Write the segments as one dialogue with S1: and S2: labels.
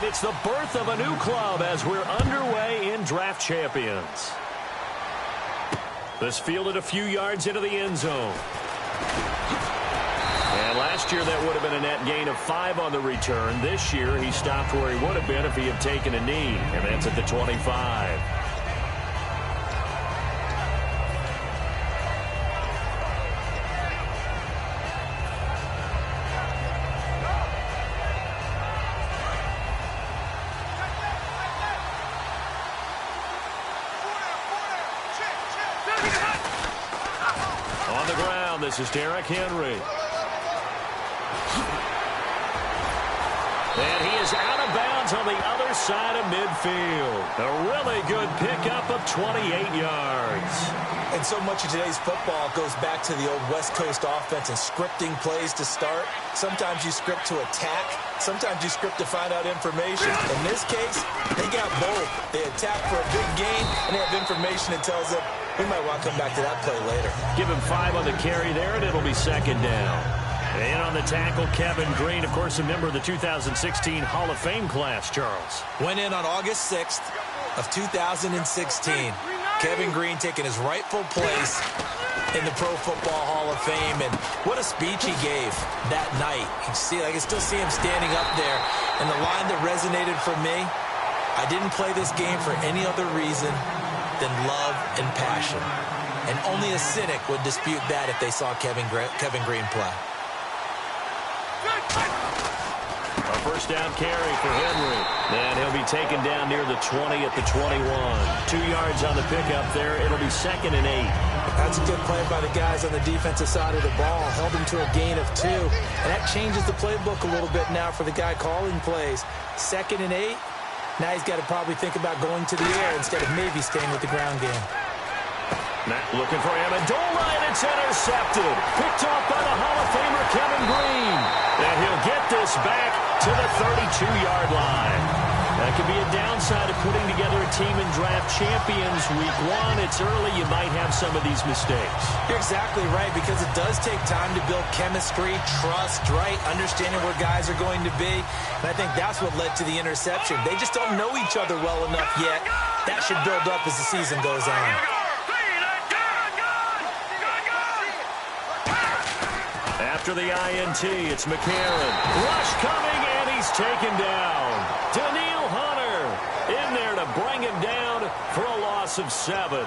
S1: And it's the birth of a new club as we're underway in Draft Champions. This fielded a few yards into the end zone. And last year that would have been a net gain of 5 on the return. This year he stopped where he would have been if he had taken a knee. And that's at the 25. On the ground, this is Derrick Henry. And he is out of bounds on the other side of midfield. A really good pickup of 28 yards.
S2: And so much of today's football goes back to the old West Coast offense and scripting plays to start. Sometimes you script to attack. Sometimes you script to find out information. In this case, they got both. They attack for a big gain, and they have information that tells them we might want to come back to that play later.
S1: Give him 5 on the carry there, and it'll be second down. And on the tackle, Kevin Green, of course, a member of the 2016 Hall of Fame class, Charles.
S2: Went in on August 6th of 2016. Kevin Green taking his rightful place in the Pro Football Hall of Fame. And what a speech he gave that night. I can still see him standing up there. And the line that resonated for me, I didn't play this game for any other reason than love and passion. And only a cynic would dispute that if they saw Kevin Green play.
S1: A first down carry for Henry. And he'll be taken down near the 20 at the 21. 2 yards on the pickup there. It'll be second and 8.
S2: That's a good play by the guys on the defensive side of the ball. Held him to a gain of 2. And that changes the playbook a little bit now for the guy calling plays. Second and 8. Now he's got to probably think about going to the air instead of maybe staying with the ground game.
S1: Matt looking for Amendola, and it's intercepted. Picked off by the Hall of Famer Kevin Green. And he'll get this back to the 32-yard line. That could be a downside of putting together a team in Draft Champions Week 1. It's early. You might have some of these mistakes.
S2: You're exactly right, because it does take time to build chemistry, trust, right? Understanding where guys are going to be. And I think that's what led to the interception. They just don't know each other well enough yet. That should build up as the season goes on.
S1: After the INT, it's McCarron. Rush coming, and he's taken down. Daniil Hunter in there to bring him down for a loss of 7.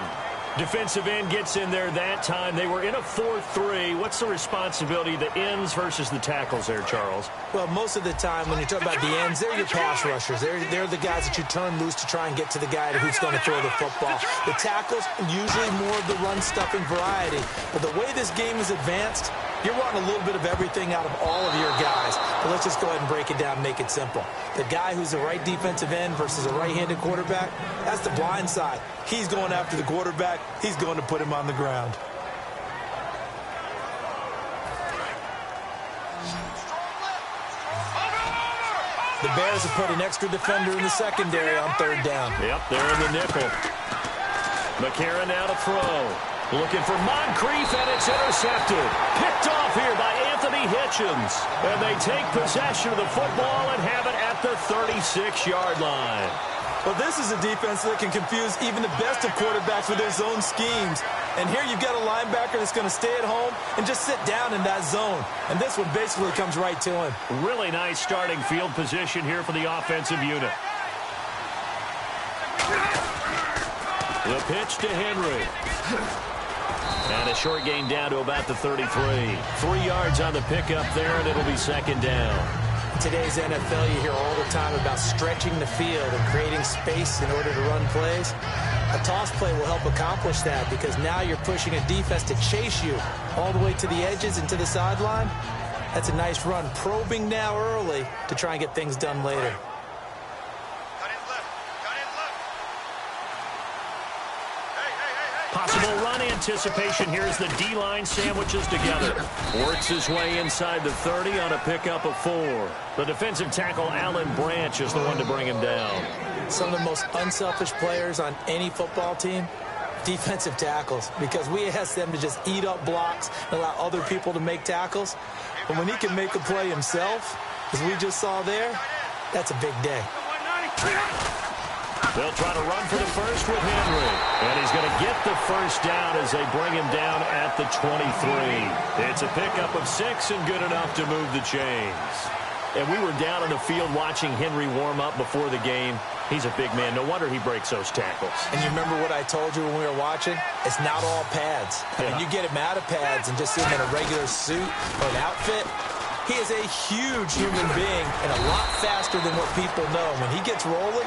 S1: Defensive end gets in there that time. They were in a 4-3. What's the responsibility of the ends versus the tackles there, Charles?
S2: Well, most of the time when you talk about the ends, they're your pass rushers. They're the guys that you turn loose to try and get to the guy who's going to throw the football. The tackles, usually more of the run-stuffing variety. But the way this game is advanced, you're wanting a little bit of everything out of all of your guys. But let's just go ahead and break it down and make it simple. The guy who's a right defensive end versus a right-handed quarterback, that's the blind side. He's going after the quarterback. He's going to put him on the ground. The Bears have put an extra defender in the secondary on 3rd down.
S1: Yep, they're in the nickel. McCarron now to throw. Looking for Moncrief, and it's intercepted. Picked off here by Anthony Hitchens. And they take possession of the football and have it at the 36-yard line.
S2: Well, this is a defense that can confuse even the best of quarterbacks with their zone schemes. And here you've got a linebacker that's going to stay at home and just sit down in that zone. And this one basically comes right to him.
S1: Really nice starting field position here for the offensive unit. The pitch to Henry. And a short gain down to about the 33. 3 yards on the pickup there, and it'll be second down.
S2: In today's NFL, you hear all the time about stretching the field and creating space in order to run plays. A toss play will help accomplish that, because now you're pushing a defense to chase you all the way to the edges and to the sideline. That's a nice run. Probing now early to try and get things done later.
S1: Possible run anticipation here as the D-line sandwiches together. Works his way inside the 30 on a pickup of 4. The defensive tackle, Alan Branch, is the one to bring him down.
S2: Some of the most unselfish players on any football team, defensive tackles, because we ask them to just eat up blocks and allow other people to make tackles. But when he can make a play himself, as we just saw there, that's a big day.
S1: They'll try to run for the first with Henry. And he's going to get the first down as they bring him down at the 23. It's a pickup of 6 and good enough to move the chains. And we were down on the field watching Henry warm up before the game. He's a big man. No wonder he breaks those tackles.
S2: And you remember what I told you when we were watching? It's not all pads. I mean, you get him out of pads and just see him in a regular suit or an outfit. He is a huge human being and a lot faster than what people know. When he gets rolling,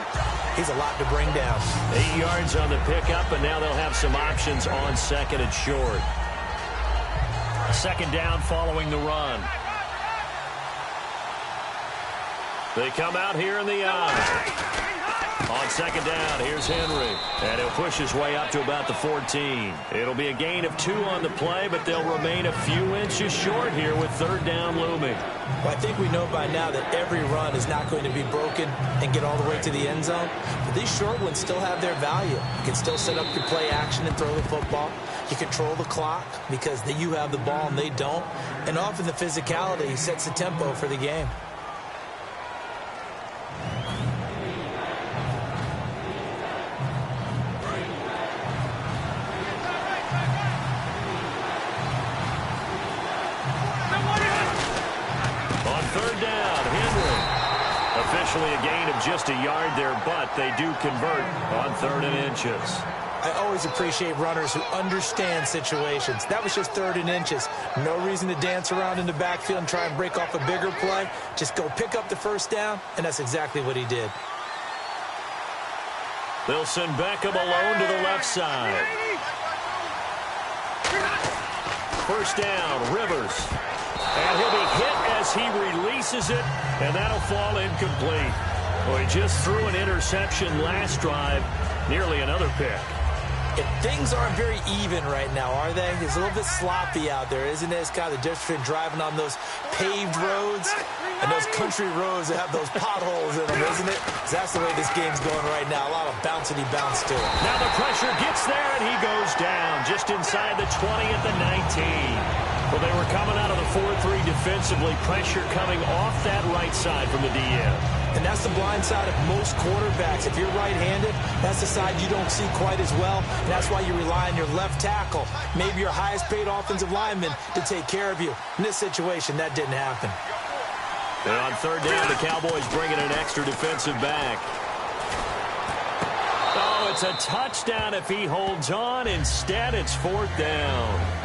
S2: he's a lot to bring down.
S1: 8 yards on the pickup, and now they'll have some options on second and short. Second down following the run. They come out here in the eye. On second down, here's Henry. And he'll push his way up to about the 14. It'll be a gain of 2 on the play, but they'll remain a few inches short here with third down looming.
S2: Well, I think we know by now that every run is not going to be broken and get all the way to the end zone. But these short ones still have their value. You can still set up your play action and throw the football. You control the clock because you have the ball and they don't. And often the physicality sets the tempo for the game.
S1: Officially a gain of just a yard there, but they do convert on 3rd and inches.
S2: I always appreciate runners who understand situations. That was just 3rd and inches. No reason to dance around in the backfield and try and break off a bigger play. Just go pick up the first down, and that's exactly what he did.
S1: They'll send Beckham alone to the left side. First down, Rivers. And he'll be hit as he releases it, and that'll fall incomplete. Well, he just threw an interception last drive, nearly another pick.
S2: If things aren't very even right now, are they? It's a little bit sloppy out there, isn't it? It's kind of the difference between driving on those paved roads and those country roads that have those potholes in them, isn't it? That's the way this game's going right now. A lot of bouncy bounce to it.
S1: Now the pressure gets there, and he goes down just inside the 20 at the 19. Well, they were coming out of the 4-3 defensively. Pressure coming off that right side from the DN.
S2: And that's the blind side of most quarterbacks. If you're right-handed, that's the side you don't see quite as well. And that's why you rely on your left tackle, maybe your highest-paid offensive lineman, to take care of you. In this situation, that didn't happen.
S1: And on third down, the Cowboys bringing an extra defensive back. Oh, it's a touchdown if he holds on. Instead, it's 4th down.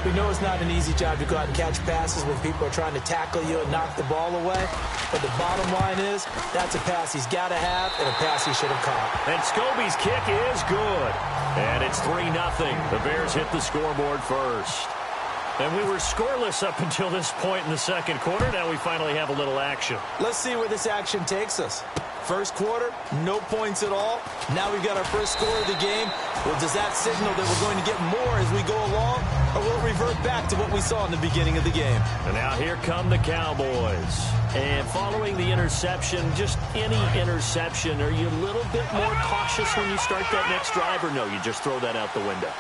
S2: We know it's not an easy job to go out and catch passes when people are trying to tackle you and knock the ball away. But the bottom line is, that's a pass he's got to have and a pass he should have caught.
S1: And Scobie's kick is good. And it's 3-0. The Bears hit the scoreboard first. And we were scoreless up until this point in the second quarter. Now we finally have a little action.
S2: Let's see where this action takes us. First quarter, no points at all. Now we've got our first score of the game. Well, does that signal that we're going to get more as we go along? Or will it revert back to what we saw in the beginning of the game?
S1: And now here come the Cowboys. And following the interception, just any interception, are you a little bit more cautious when you start that next drive? Or no, you just throw that out the window?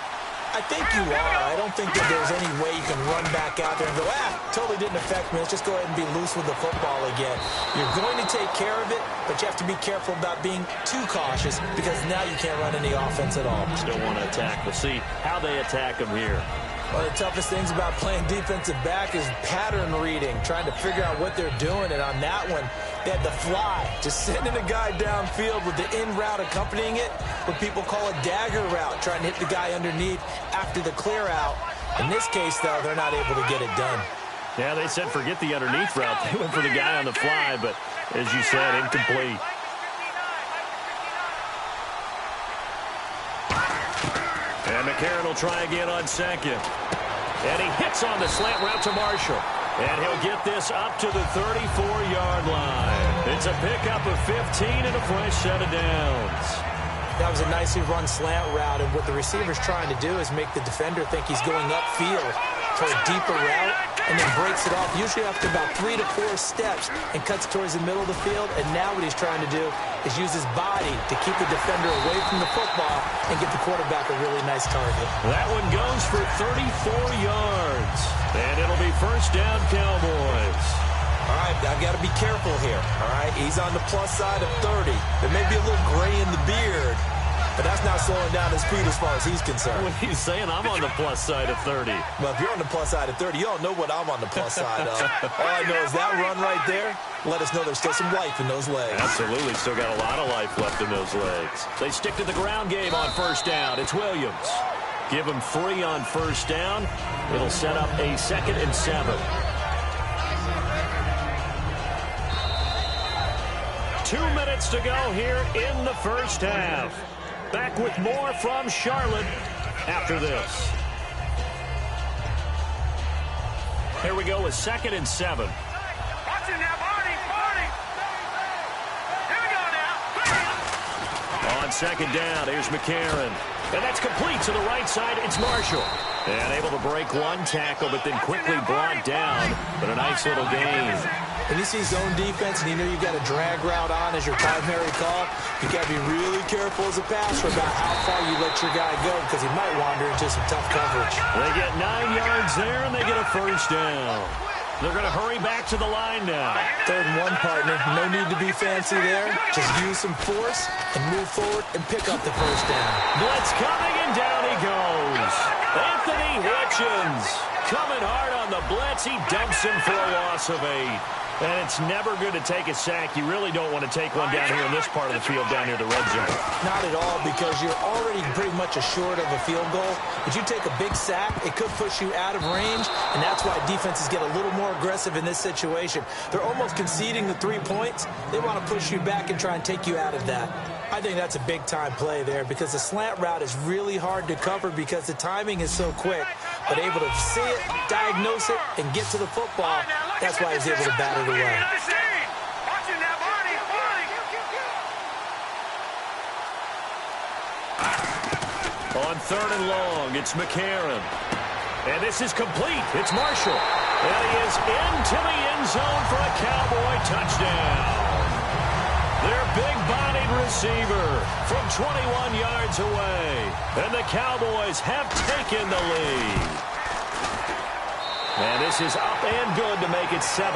S2: I think you are. I don't think that there's any way you can run back out there and go, totally didn't affect me. Let's just go ahead and be loose with the football again. You're going to take care of it, but you have to be careful about being too cautious because now you can't run any offense at all.
S1: Still want to attack. We'll see how they attack them here.
S2: One of the toughest things about playing defensive back is pattern reading, trying to figure out what they're doing. And on that one, they had the fly, just sending a guy downfield with the in route accompanying it, what people call a dagger route, trying to hit the guy underneath after the clear out. In this case, though, they're not able to get it done.
S1: Yeah, they said forget the underneath route. They went for the guy on the fly, but as you said, incomplete. And McCarron will try again on second. And he hits on the slant route to Marshall. And he'll get this up to the 34-yard line. It's a pickup of 15 and a fresh set of downs.
S2: That was a nicely run slant route, and what the receiver's trying to do is make the defender think he's going upfield for a deeper route, and then breaks it off, usually after about 3 to 4 steps, and cuts towards the middle of the field. And now what he's trying to do is use his body to keep the defender away from the football and get the quarterback a really nice target.
S1: That one goes for 34 yards, and it'll be first down Cowboys.
S2: All right, I've got to be careful here. All right, he's on the plus side of 30. There may be a little gray in the beard, but that's not slowing down his speed as far as he's concerned.
S1: What are you saying? I'm on the plus side of 30.
S2: Well, if you're on the plus side of 30, you don't know what I'm on the plus side of. All I know is that run right there let us know there's still some life in those legs.
S1: Absolutely, still got a lot of life left in those legs. They stick to the ground game on first down. It's Williams. Give him 3 on first down. It'll set up a 2nd and 7. 2 minutes to go here in the first half. Back with more from Charlotte after this. Here we go with 2nd and 7. On second down, here's McCarron. And that's complete to the right side. It's Marshall. And able to break one tackle, but then quickly brought down. But a nice little gain.
S2: When you see zone defense and you know you've got a drag route on as your primary call, you got to be really careful as a passer about how far you let your guy go because he might wander into some tough coverage.
S1: They get 9 yards there, and they get a first down. They're going to hurry back to the line now.
S2: 3rd and 1, partner. No need to be fancy there. Just use some force and move forward and pick up the first down.
S1: Blitz coming, and down he goes. Anthony Hitchens coming hard on the blitz. He dumps him for a loss of 8. And it's never good to take a sack. You really don't want to take one down here in this part of the field down near the red zone.
S2: Not at all, because you're already pretty much assured of a field goal. But you take a big sack, it could push you out of range, and that's why defenses get a little more aggressive in this situation. They're almost conceding the 3 points. They want to push you back and try and take you out of that. I think that's a big-time play there because the slant route is really hard to cover because the timing is so quick. But able to see it, diagnose it, and get to the football, that's why he's able to bat it away.
S1: On 3rd and long, it's McCarron. And this is complete. It's Marshall. And he is into the end zone for a Cowboy touchdown. Their big-bodied receiver from 21 yards away. And the Cowboys have taken the lead. And this is up and good to make it 7-3.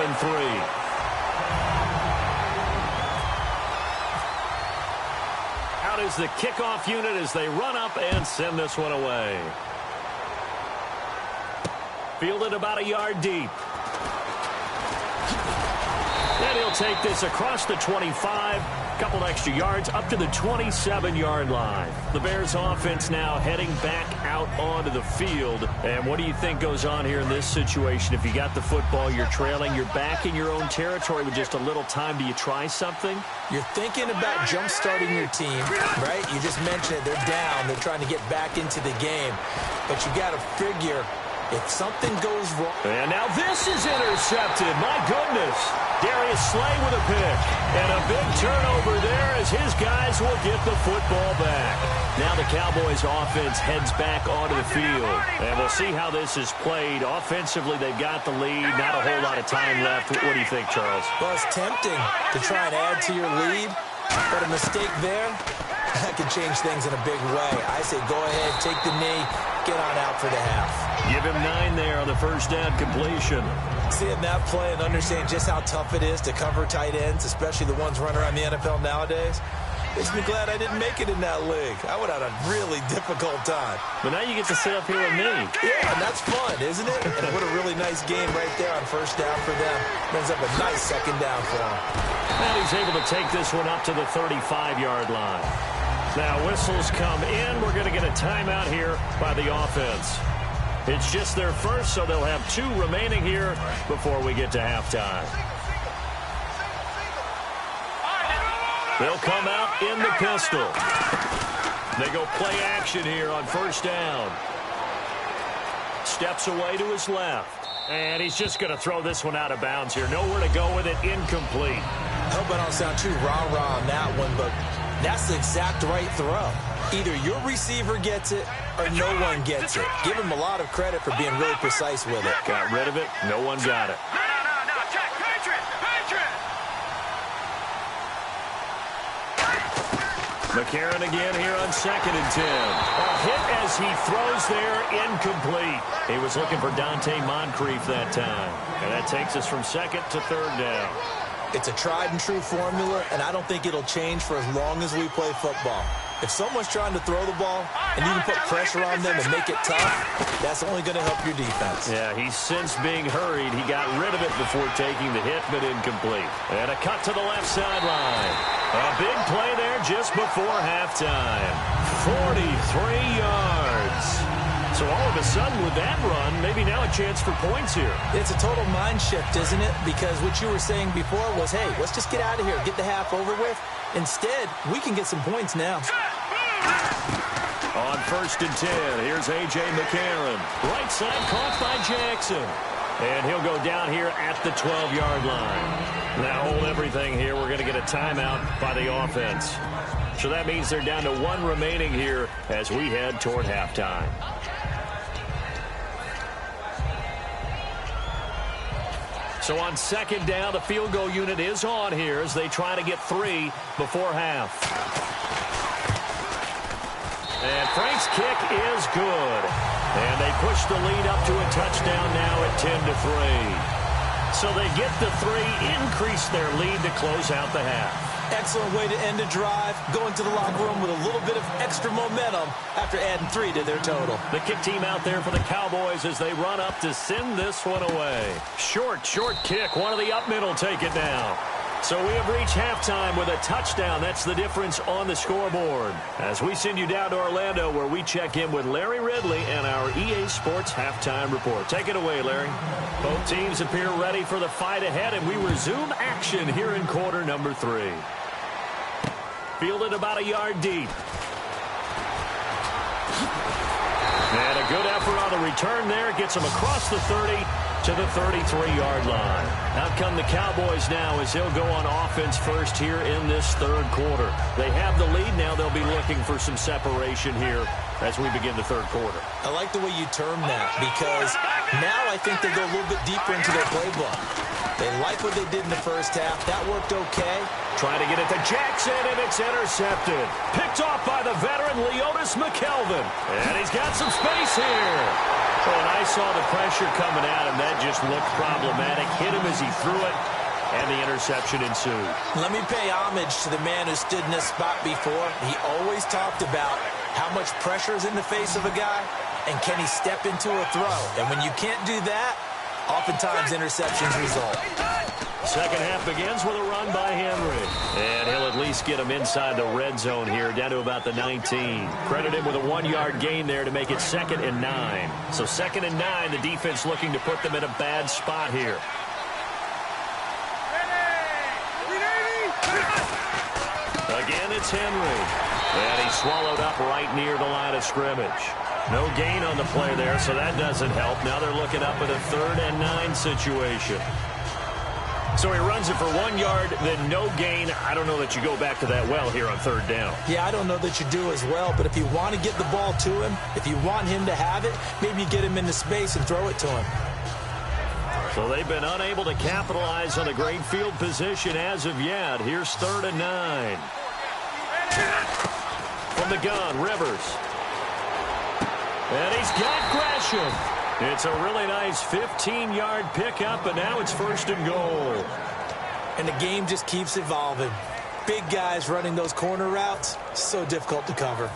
S1: Out is the kickoff unit as they run up and send this one away. Fielded about a yard deep. And he'll take this across the 25. Couple extra yards up to the 27-yard line. The Bears offense now heading back out onto the field. And what do you think goes on here in this situation? If you got the football, you're trailing, you're back in your own territory with just a little time. Do you try something?
S2: You're thinking about jump-starting your team, right? You just mentioned it. They're down. They're trying to get back into the game. But you got to figure if something goes wrong.
S1: And now this is intercepted. My goodness. Darius Slay with a pick. And a big turnover there as his guys will get the football back. Now the Cowboys offense heads back onto the field. And we'll see how this is played. Offensively, they've got the lead. Not a whole lot of time left. What do you think, Charles?
S2: Well, it's tempting to try and add to your lead. But a mistake there, that can change things in a big way. I say go ahead, take the knee, get on out for the half.
S1: Give him 9 there on the first down completion.
S2: Seeing that play and understand just how tough it is to cover tight ends, especially the ones running around the NFL nowadays, makes me glad I didn't make it in that league. I would have had a really difficult time.
S1: But now you get to sit up here with me.
S2: Yeah, and that's fun, isn't it? And what a really nice game right there on first down for them. Brings up a nice second down for them.
S1: And he's able to take this one up to the 35-yard line. Now whistles come in. We're going to get a timeout here by the offense. It's just their first, so they'll have 2 remaining here before we get to halftime. They'll come out in the pistol. They go play action here on first down. Steps away to his left. And he's just going to throw this one out of bounds here. Nowhere to go with it. Incomplete.
S2: I hope I don't sound too rah-rah on that one, but that's the exact right throw. Either your receiver gets it or no one gets it. Give him a lot of credit for being really precise with it.
S1: Got rid of it. No one got it.
S3: No. Check. Patriot.
S1: McCarron again here on 2nd and 10. A hit as he throws there, incomplete. He was looking for Dante Moncrief that time. And that takes us from 2nd to 3rd down.
S2: It's a tried-and-true formula, and I don't think it'll change for as long as we play football. If someone's trying to throw the ball and you can put pressure on them and make it tough, that's only going to help your defense.
S1: Yeah, he's since being hurried. He got rid of it before taking the hit, but incomplete. And a cut to the left sideline. A big play there just before halftime. 43 yards. So all of a sudden with that run, maybe now a chance for points here.
S2: It's a total mind shift, isn't it? Because what you were saying before was, hey, let's just get out of here, get the half over with. Instead, we can get some points now.
S1: On 1st and 10, here's A.J. McCarron. Right side caught by Jackson. And he'll go down here at the 12-yard line. Now hold everything here. We're going to get a timeout by the offense. So that means they're down to 1 remaining here as we head toward halftime. So on 2nd down, the field goal unit is on here as they try to get 3 before half. And Frank's kick is good. And they push the lead up to a touchdown now at 10-3. So they get the 3, increase their lead to close out the half.
S2: Excellent way to end a drive, going to the locker room with a little bit of extra momentum after adding 3 to their total.
S1: The kick team out there for the Cowboys as they run up to send this one away. Short kick. One of the up middle take it down. So we have reached halftime with a touchdown. That's the difference on the scoreboard. As we send you down to Orlando where we check in with Larry Ridley and our EA Sports Halftime Report. Take it away, Larry. Both teams appear ready for the fight ahead, and we resume action here in quarter number 3. Fielded about a yard deep. And a good effort on the return there. Gets him across the 30 to the 33-yard line. Out come the Cowboys now as they'll go on offense first here in this 3rd quarter. They have the lead now. They'll be looking for some separation here as we begin the 3rd quarter.
S2: I like the way you term that because now I think they go a little bit deeper into their playbook. They like what they did in the first half. That worked okay.
S1: Trying to get it to Jackson, and it's intercepted. Picked off by the veteran Leotis McKelvin. And he's got some space here. Oh, and I saw the pressure coming at him. That just looked problematic. Hit him as he threw it, and the interception ensued.
S2: Let me pay homage to the man who stood in this spot before. He always talked about how much pressure is in the face of a guy, and can he step into a throw. And when you can't do that, oftentimes interceptions result.
S1: Second half begins with a run by Henry. And he'll at least get him inside the red zone here, down to about the 19. Credit him with a 1-yard gain there to make it 2nd and 9. So 2nd and 9, the defense looking to put them in a bad spot here. Again, it's Henry. And he's swallowed up right near the line of scrimmage. No gain on the play there, so that doesn't help. Now they're looking up at a 3rd and 9 situation. So he runs it for 1 yard, then no gain. I don't know that you go back to that well here on 3rd down.
S2: Yeah, I don't know that you do as well, but if you want to get the ball to him, if you want him to have it, maybe you get him into space and throw it to him.
S1: So they've been unable to capitalize on a great field position as of yet. Here's 3rd and 9. From the gun, Rivers. And he's got Gresham. It's a really nice 15-yard pickup, and now it's 1st and goal.
S2: And the game just keeps evolving. Big guys running those corner routes, so difficult to cover.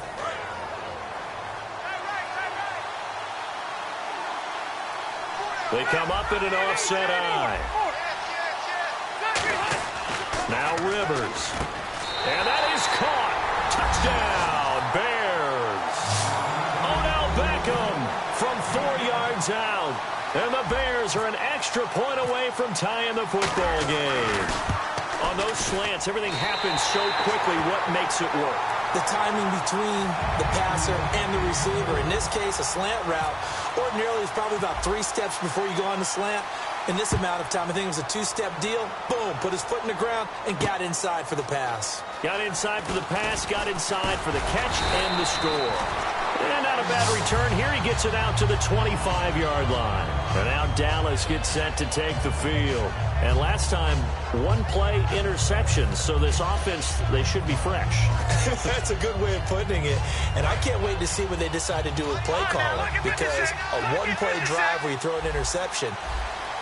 S1: They come up in an offset eye. Now Rivers. And that is caught. Touchdown, Bears. Odell Beckham from 4 yards out. And the Bears are an extra point away from tying the football game. On those slants, everything happens so quickly. What makes it work?
S2: The timing between the passer and the receiver. In this case, a slant route. Ordinarily, it's probably about 3 steps before you go on the slant. In this amount of time, I think it was a 2-step deal. Boom, put his foot in the ground and got inside for the pass.
S1: Got inside for the pass, got inside for the catch and the score. And now Not a bad return here. He gets it out to the 25-yard line. And now Dallas gets set to take the field. And last time, one-play interception. So this offense, they should be fresh.
S2: That's a good way of putting it. And I can't wait to see what they decide to do with play calling. Because a one-play drive where you throw an interception,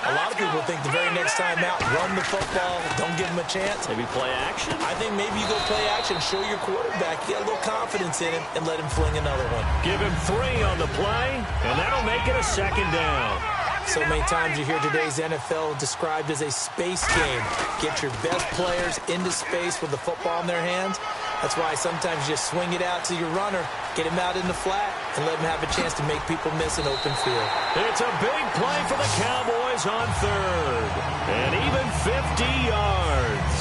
S2: a lot of people think the very next time out, run the football, don't give him a chance.
S1: Maybe play action?
S2: I think maybe you go play action, show your quarterback, get a little confidence in him, and let him fling another one.
S1: Give him 3 on the play, and that'll make it a 2nd down.
S2: So many times you hear today's NFL described as a space game. Get your best players into space with the football in their hands. That's why sometimes you just swing it out to your runner, get him out in the flat, and let him have a chance to make people miss an open field.
S1: It's a big play for the Cowboys on 3rd, and even 50 yards.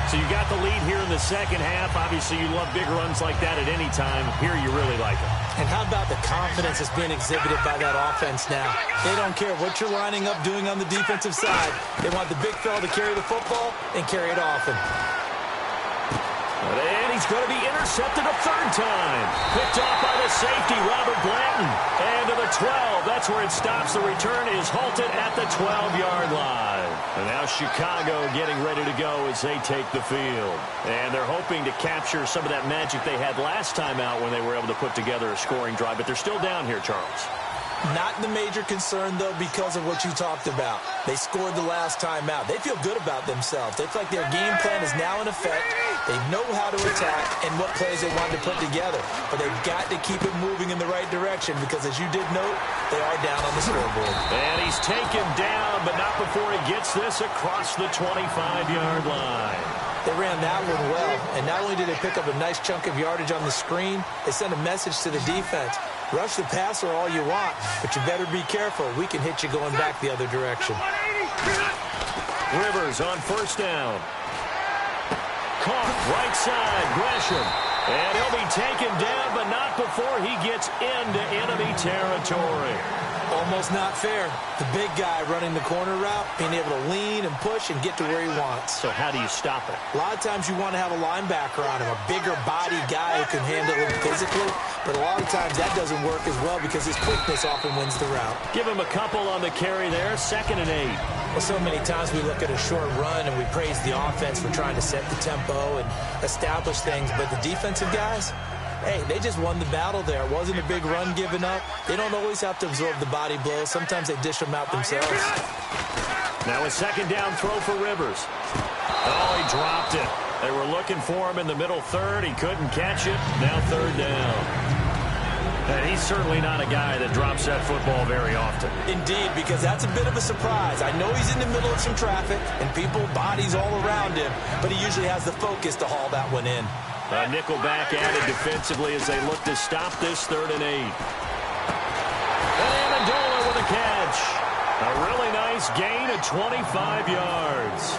S1: So you got the lead here in the second half. Obviously, you love big runs like that at any time. Here, you really like it.
S2: And how about the confidence that's being exhibited by that offense now? They don't care what you're lining up doing on the defensive side. They want the big fella to carry the football and carry it often.
S1: And he's going to be intercepted a 3rd time. Picked off by the safety, Robert Blanton. And to the 12. That's where it stops. The return is halted at the 12-yard line. And now Chicago getting ready to go as they take the field. And they're hoping to capture some of that magic they had last time out when they were able to put together a scoring drive. But they're still down here, Charles.
S2: Not the major concern, though, because of what you talked about. They scored the last time out. They feel good about themselves. They feel like their game plan is now in effect. They know how to attack and what plays they want to put together. But they've got to keep it moving in the right direction because, as you did note, they are down on the scoreboard.
S1: And he's taken down, but not before he gets this across the 25-yard line.
S2: They ran that one well, and not only did they pick up a nice chunk of yardage on the screen, they sent a message to the defense. Rush the passer all you want, but you better be careful. We can hit you going back the other direction.
S1: Rivers on 1st down. Caught right side, Gresham. And he'll be taken down, but not before he gets into enemy territory.
S2: Almost not fair. The big guy running the corner route, being able to lean and push and get to where he wants.
S1: So how do you stop it?
S2: A lot of times you want to have a linebacker on him, a bigger body guy who can handle him physically. But a lot of times that doesn't work as well because his quickness often wins the route.
S1: Give him a couple on the carry there, 2nd and 8.
S2: Well, so many times we look at a short run and we praise the offense for trying to set the tempo and establish things. But the defensive guys, hey, they just won the battle there. It wasn't a big run given up. They don't always have to absorb the body blows. Sometimes they dish them out themselves.
S1: Now a 2nd down throw for Rivers. Oh, he dropped it. They were looking for him in the middle 3rd. He couldn't catch it. Now 3rd down. And he's certainly not a guy that drops that football very often.
S2: Indeed, because that's a bit of a surprise. I know he's in the middle of some traffic and people, bodies all around him, but he usually has the focus to haul that one in.
S1: A nickel back added defensively as they look to stop this 3rd and 8. And Amendola with a catch. A really nice gain of 25 yards.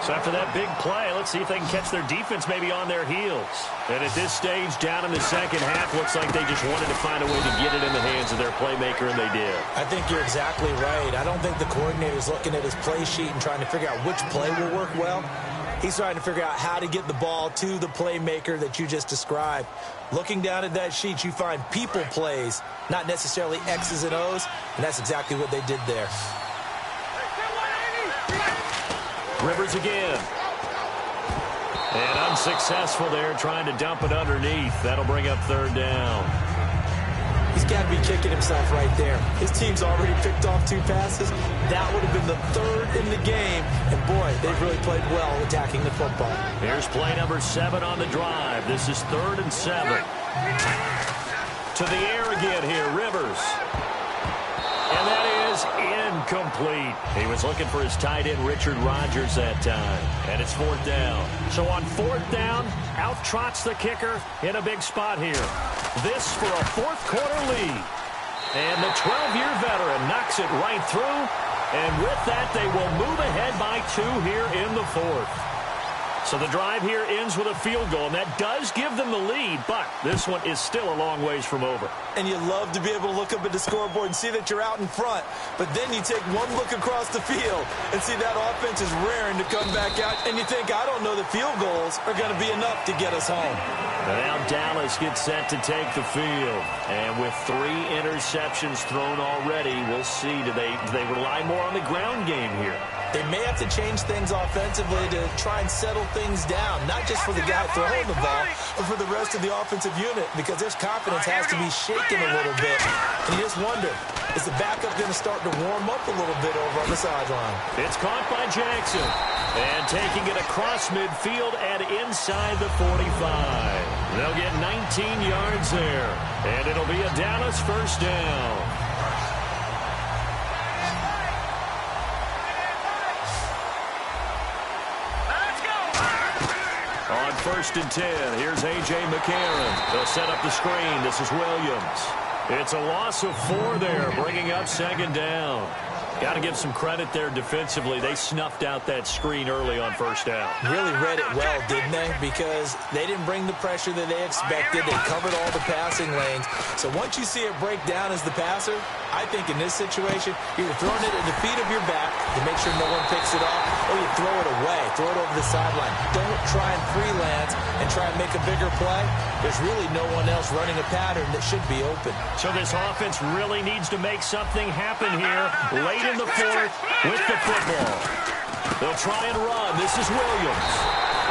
S1: So after that big play, let's see if they can catch their defense maybe on their heels. And at this stage, down in the second half, looks like they just wanted to find a way to get it in the hands of their playmaker, and they did.
S2: I think you're exactly right. I don't think the coordinator's looking at his play sheet and trying to figure out which play will work well. He's trying to figure out how to get the ball to the playmaker that you just described. Looking down at that sheet, you find people plays, not necessarily X's and O's, and that's exactly what they did there.
S1: Rivers again. And unsuccessful there, trying to dump it underneath. That'll bring up 3rd down.
S2: He's got to be kicking himself right there. His team's already picked off 2 passes. That would have been the 3rd in the game. And, boy, they've really played well attacking the football.
S1: Here's play number 7 on the drive. This is 3rd and 7. To the air again here, Rivers. And that is incomplete. He was looking for his tight end, Richard Rodgers, that time. And it's 4th down. So on 4th down, out trots the kicker in a big spot here. This for a 4th quarter lead. And the 12-year veteran knocks it right through. And with that, they will move ahead by 2 here in the 4th. So the drive here ends with a field goal, and that does give them the lead, but this one is still a long ways from over.
S2: And you love to be able to look up at the scoreboard and see that you're out in front, but then you take one look across the field and see that offense is raring to come back out, and you think, I don't know that field goals are going to be enough to get us home.
S1: Now Dallas gets set to take the field, and with 3 interceptions thrown already, we'll see, do they rely more on the ground game here?
S2: They may have to change things offensively to try and settle things down, not just for the guy throwing the ball, but for the rest of the offensive unit, because their confidence has to be shaken a little bit. And you just wonder, is the backup going to start to warm up a little bit over on the sideline?
S1: It's caught by Jackson, and taking it across midfield and inside the 45. They'll get 19 yards there, and it'll be a Dallas first down. On 1st and 10, here's A.J. McCarron. They'll set up the screen. This is Williams. It's a loss of 4 there, bringing up 2nd down. Got to give some credit there defensively. They snuffed out that screen early on 1st down.
S2: Really read it well, didn't they? Because they didn't bring the pressure that they expected. They covered all the passing lanes. So once you see it break down as the passer, I think in this situation, you're throwing it at the feet of your back to make sure no one picks it off, or you throw it away, throw it over the sideline. Don't try and freelance and try and make a bigger play. There's really no one else running a pattern that should be open.
S1: So this offense really needs to make something happen here late in the 4th with the football. They'll try and run. This is Williams.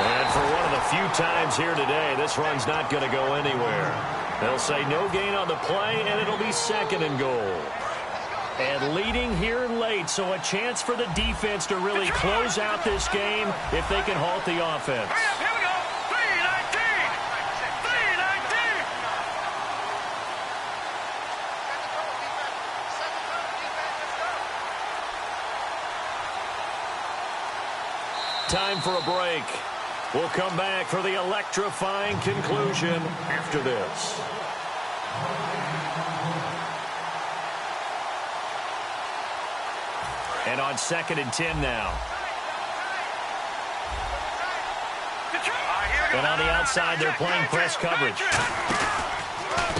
S1: And for one of the few times here today, this run's not going to go anywhere. They'll say no gain on the play, and it'll be 2nd and goal. And leading here late, so a chance for the defense to really close out this game if they can halt the offense.
S3: Here we go. 3-19. 3-19.
S1: Time for a break. We'll come back for the electrifying conclusion after this. And on 2nd and 10 now. And on the outside, they're playing press coverage.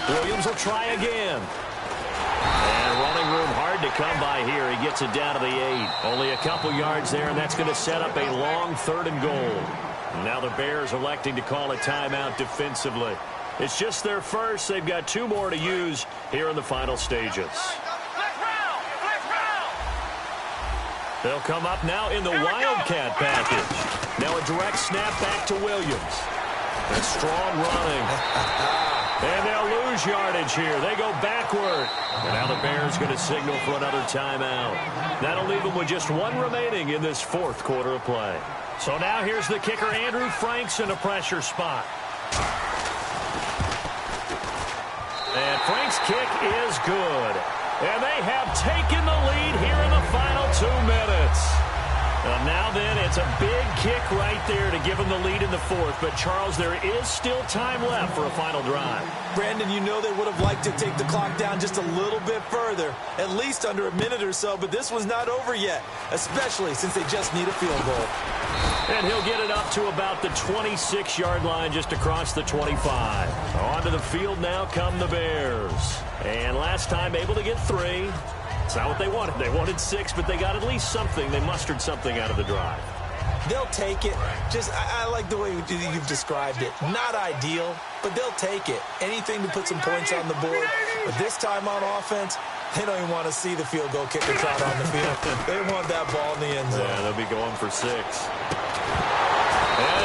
S1: Williams will try again. And running room hard to come by here. He gets it down to the 8. Only a couple yards there, and that's going to set up a long 3rd and goal. Now the Bears electing to call a timeout defensively. It's just their first. They've got 2 more to use here in the final stages. They'll come up now in the Wildcat package. Now a direct snap back to Williams. And strong running. And they'll lose yardage here. They go backward. And now the Bears going to signal for another timeout. That'll leave them with just 1 remaining in this 4th quarter of play. So now here's the kicker, Andrew Franks, in a pressure spot. And Franks' kick is good. And they have taken the lead here in the final 2 minutes. And now then, it's a big kick right there to give them the lead in the 4th. But, Charles, there is still time left for a final drive.
S2: Brandon, you know they would have liked to take the clock down just a little bit further, at least under a minute or so. But this one's not over yet, especially since they just need a field goal.
S1: And he'll get it up to about the 26-yard line just across the 25. Onto the field now come the Bears. And last time able to get 3. It's not what they wanted. They wanted 6, but they got at least something. They mustered something out of the drive.
S2: They'll take it. I like the way you've described it. Not ideal, but they'll take it. Anything to put some points on the board. But this time on offense, they don't even want to see the field goal kicker trot on the field. They want that ball in the end zone.
S1: Yeah, they'll be going for 6. And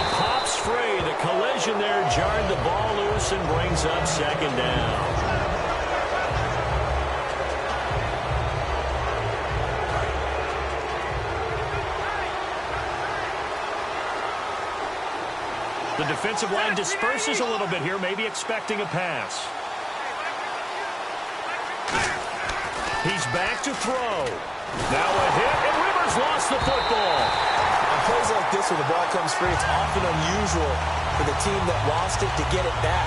S1: it pops free. The collision there jarred the ball loose and brings up 2nd down. The defensive line disperses a little bit here, maybe expecting a pass. He's back to throw. Now a hit, and Rivers lost the football.
S2: On plays like this where the ball comes free, it's often unusual for the team that lost it to get it back.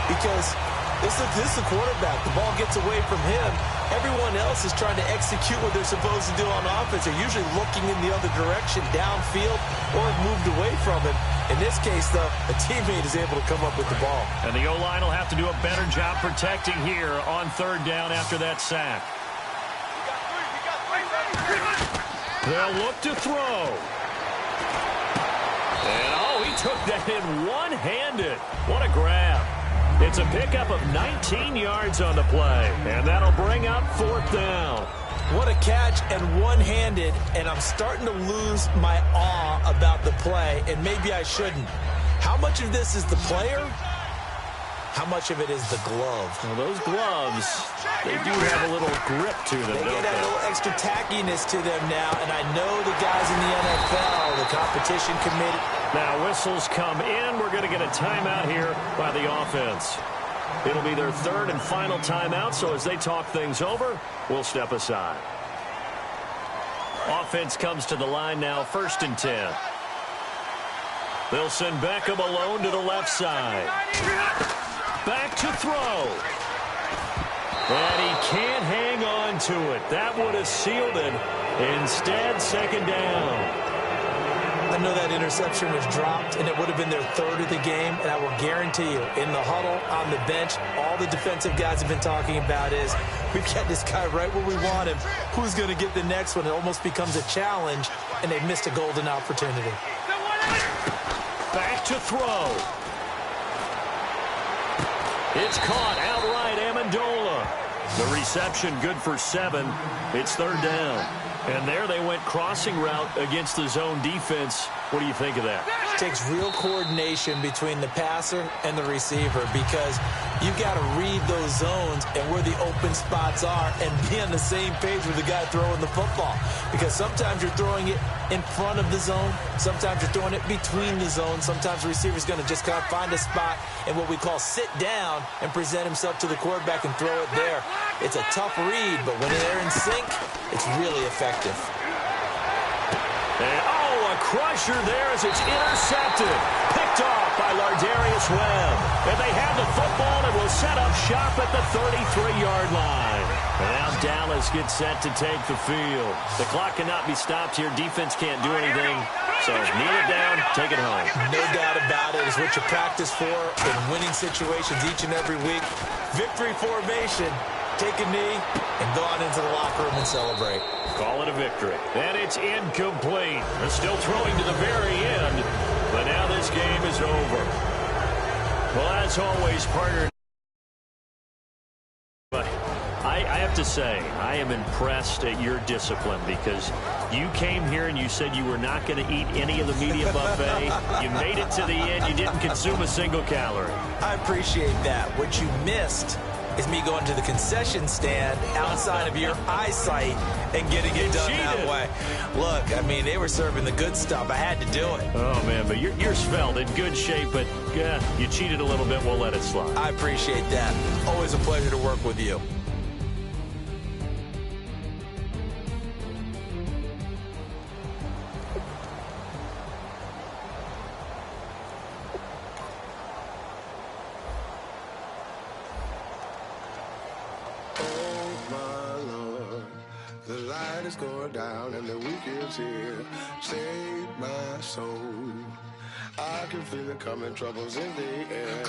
S2: Because this is the quarterback. The ball gets away from him. Everyone else is trying to execute what they're supposed to do on offense. They're usually looking in the other direction, downfield, or have moved away from it. In this case, though, a teammate is able to come up with the ball.
S1: And the O-line will have to do a better job protecting here on 3rd down after that sack. They'll look to throw. And, oh, he took that in one-handed. What a grab. It's a pickup of 19 yards on the play, and that'll bring up 4th down.
S2: What a catch and one-handed, and I'm starting to lose my awe about the play, and maybe I shouldn't. How much of this is the player? How much of it is the glove?
S1: Well, those gloves, they do have a little grip to them,
S2: They
S1: don't
S2: get a little extra tackiness to them now, and I know the guys in the NFL, the competition committee.
S1: Now whistles come in. We're going to get a timeout here by the offense. It'll be their 3rd and final timeout, so as they talk things over, we'll step aside. Offense comes to the line now, 1st and 10. They'll send Beckham alone to the left side. Back to throw. And he can't hang on to it. That would have sealed it. Instead, 2nd down.
S2: I know that interception was dropped, and it would have been their 3rd of the game, and I will guarantee you, in the huddle, on the bench, all the defensive guys have been talking about is, we've got this guy right where we want him. Who's going to get the next one? It almost becomes a challenge, and they've missed a golden opportunity.
S1: Back to throw. It's caught outright, Amendola. The reception good for 7. It's 3rd down. And there they went crossing route against the zone defense. What do you think of that?
S2: It takes real coordination between the passer and the receiver because you've got to read those zones and where the open spots are and be on the same page with the guy throwing the football. Because sometimes you're throwing it in front of the zone. Sometimes you're throwing it between the zones. Sometimes the receiver's going to just kind of find a spot and what we call sit down and present himself to the quarterback and throw it there. It's a tough read, but when they're in sync, it's really effective.
S1: And, oh, a crusher there as it's intercepted. Picked off by Lardarius Webb. And they have the football and will set up shop at the 33-yard line. And now Dallas gets set to take the field. The clock cannot be stopped here. Defense can't do anything. So kneel it down, take it home.
S2: No doubt about it. It's what you practice for in winning situations each and every week. Victory formation. Take a knee and go on into the locker room and celebrate.
S1: Call it a victory. And it's incomplete. They're still throwing to the very end. But now this game is over. Well, as always, partner. But I have to say, I am impressed at your discipline because you came here and you said you were not going to eat any of the media buffet. You made it to the end. You didn't consume a single calorie.
S2: I appreciate that. What you missed is me going to the concession stand outside of your eyesight and getting it done that way. Look, I mean, they were serving the good stuff. I had to do it.
S1: Oh, man, but you're svelte, in good shape, but you cheated a little bit. We'll let it slide.
S2: I appreciate that. Always a pleasure to work with you.
S4: The light is going down and the weekend's here. Save my soul. I can feel it coming, troubles in the air.